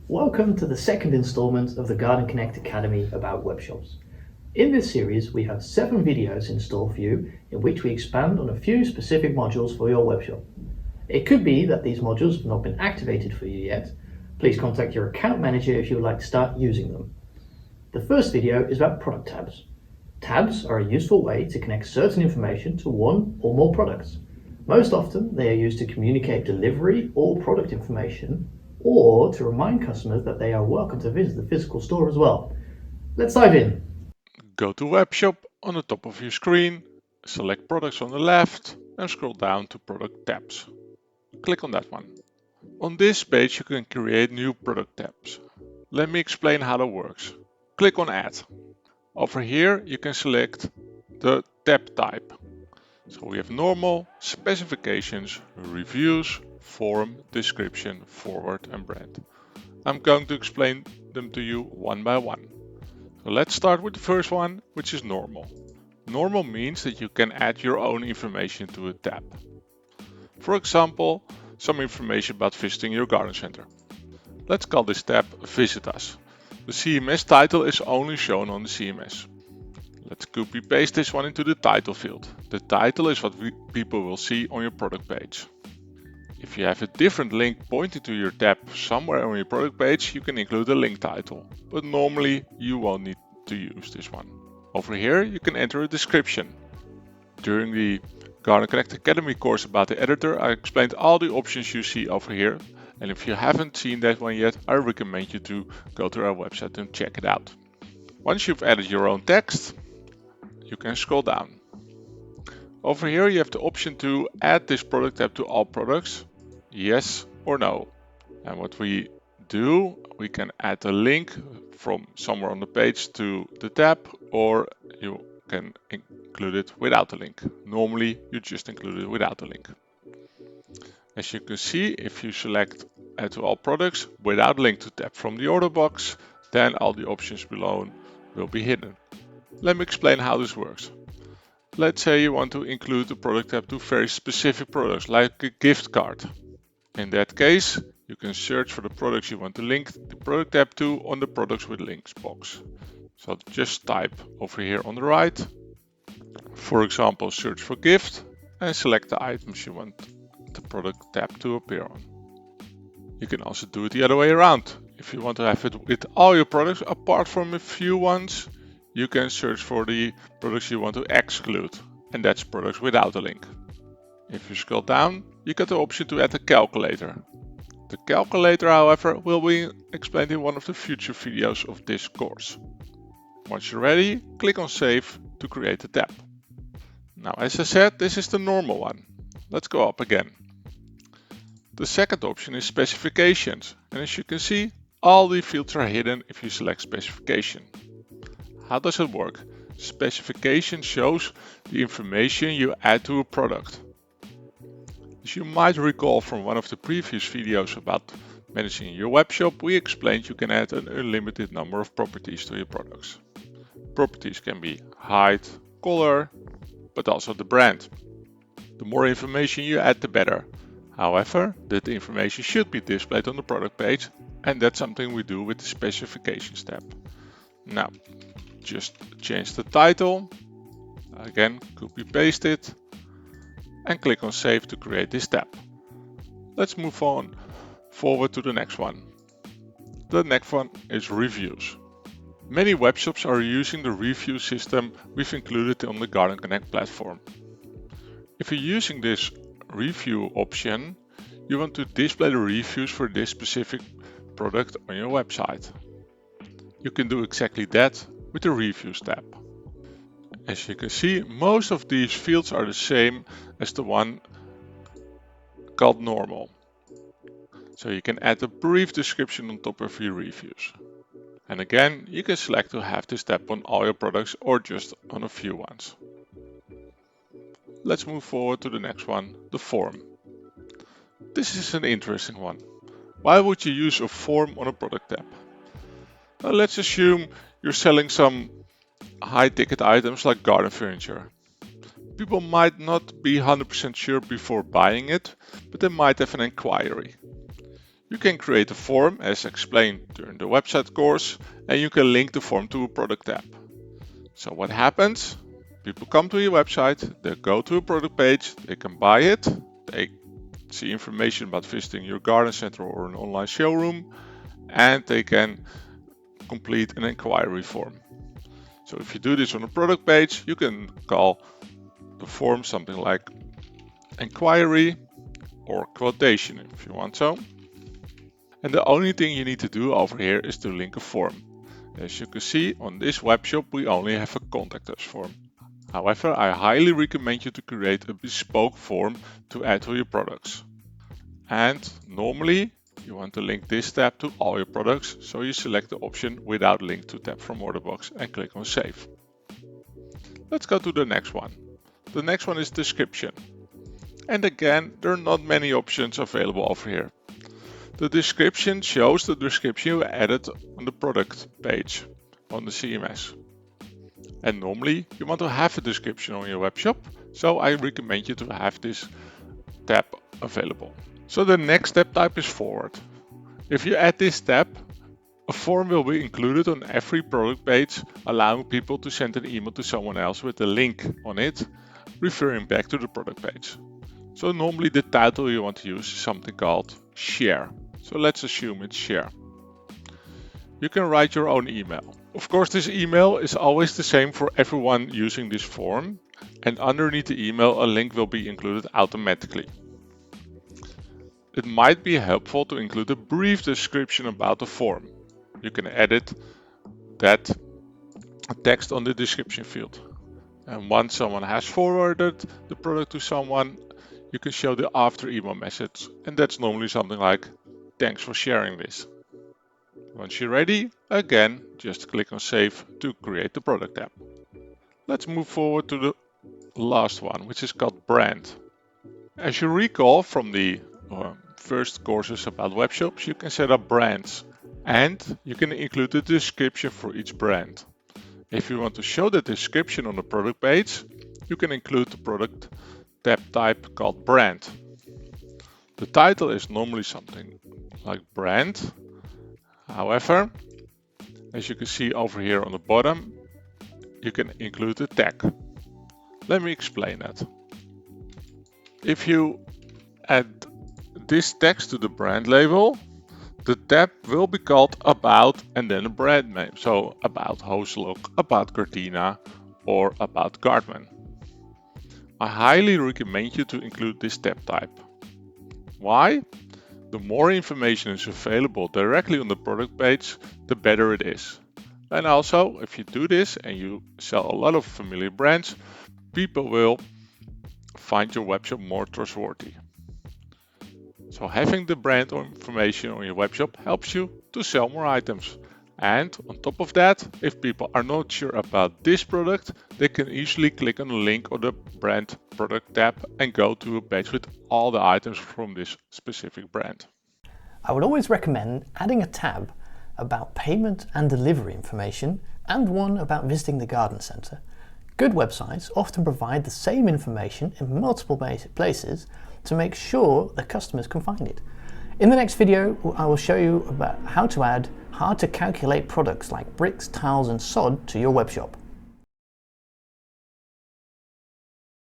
Welcome to the second installment of the Garden Connect Academy about webshops. In this series, we have 7 videos in store for you in which we expand on a few specific modules for your webshop. It could be that these modules have not been activated for you yet. Please contact your account manager if you would like to start using them. The first video is about product tabs. Tabs are a useful way to connect certain information to one or more products. Most often, they are used to communicate delivery or product information, or to remind customers that they are welcome to visit the physical store as well. Let's dive in. Go to Webshop on the top of your screen, select Products on the left and scroll down to Product tabs. Click on that one. On this page you can create new product tabs. Let me explain how that works. Click on Add. Over here you can select the tab type. So we have normal, specifications, reviews, forum, description, forward and brand. I'm going to explain them to you one by one. So let's start with the first one, which is normal. Normal means that you can add your own information to a tab. For example, some information about visiting your garden center. Let's call this tab Visit Us. The CMS title is only shown on the CMS. Let's copy paste this one into the title field. The title is what people will see on your product page. If you have a different link pointing to your tab somewhere on your product page, you can include a link title, but normally you won't need to use this one. Over here you can enter a description. During the Garden Connect Academy course about the editor, I explained all the options you see over here, and if you haven't seen that one yet, I recommend you to go to our website and check it out. Once you've added your own text, you can scroll down. Over here you have the option to add this product tab to all products, yes or no. And what we do, we can add a link from somewhere on the page to the tab, or you can include it without a link. Normally you just include it without a link. As you can see, if you select add to all products without link to tab from the order box, then all the options below will be hidden. Let me explain how this works. Let's say you want to include the product tab to very specific products, like a gift card. In that case, you can search for the products you want to link the product tab to on the products with links box. So just type over here on the right, for example, search for gift, and select the items you want the product tab to appear on. You can also do it the other way around. If you want to have it with all your products apart from a few ones, you can search for the products you want to exclude, and that's products without a link. If you scroll down, you get the option to add a calculator. The calculator, however, will be explained in one of the future videos of this course. Once you're ready, click on Save to create the tab. Now, as I said, this is the normal one. Let's go up again. The second option is specifications, and as you can see, all the fields are hidden if you select specification. How does it work? Specification shows the information you add to a product. As you might recall from one of the previous videos about managing your webshop, we explained you can add an unlimited number of properties to your products. Properties can be height, color, but also the brand. The more information you add, the better. However, that information should be displayed on the product page, and that's something we do with the specifications tab. Now, just change the title, again copy paste it, and click on Save to create this tab. Let's move on forward to the next one. The next one is reviews. Many webshops are using the review system we've included on the Garden Connect platform. If you're using this review option, you want to display the reviews for this specific product on your website. You can do exactly that with the Reviews tab. As you can see, most of these fields are the same as the one called Normal. So you can add a brief description on top of your reviews. And again, you can select to have this tab on all your products or just on a few ones. Let's move forward to the next one, the form. This is an interesting one. Why would you use a form on a product tab? Now let's assume you're selling some high-ticket items like garden furniture. People might not be 100% sure before buying it, but they might have an inquiry. You can create a form as explained during the website course, and you can link the form to a product tab. So what happens? People come to your website, they go to a product page, they can buy it, they see information about visiting your garden center or an online showroom, and they can complete an inquiry form. So if you do this on a product page, you can call the form something like inquiry or quotation if you want so. And the only thing you need to do over here is to link a form. As you can see, on this webshop we only have a contact us form. However, I highly recommend you to create a bespoke form to add to your products. And normally you want to link this tab to all your products, so you select the option without link to tab from order box and click on save. Let's go to the next one. The next one is description. And again, there are not many options available over here. The description shows the description you added on the product page on the CMS. And normally you want to have a description on your webshop, so I recommend you to have this tab available. So the next step type is forward. If you add this tab, a form will be included on every product page, allowing people to send an email to someone else with a link on it, referring back to the product page. So normally the title you want to use is something called share. So let's assume it's share. You can write your own email. Of course, this email is always the same for everyone using this form, and underneath the email a link will be included automatically. It might be helpful to include a brief description about the form. You can edit that text on the description field. And once someone has forwarded the product to someone, you can show the after email message, and that's normally something like, "Thanks for sharing this." Once you're ready, again, just click on save to create the product tab. Let's move forward to the last one, which is called brand. As you recall from the first courses about webshops, you can set up brands and you can include the description for each brand. If you want to show the description on the product page, you can include the product tab type called brand. The title is normally something like brand. However, as you can see over here on the bottom, you can include a tag. Let me explain that. If you add this text to the brand label, the tab will be called about and then a brand name. So about Hoslok, about Gardena, or about Gartman. I highly recommend you to include this tab type. Why? The more information is available directly on the product page, the better it is. And also, if you do this and you sell a lot of familiar brands, people will find your webshop more trustworthy. So having the brand information on your webshop helps you to sell more items. And on top of that, if people are not sure about this product, they can easily click on the link or the brand product tab and go to a page with all the items from this specific brand. I would always recommend adding a tab about payment and delivery information and one about visiting the garden centre. Good websites often provide the same information in multiple places to make sure the customers can find it. In the next video, I will show you about how to add hard to calculate products like bricks, tiles and sod to your webshop.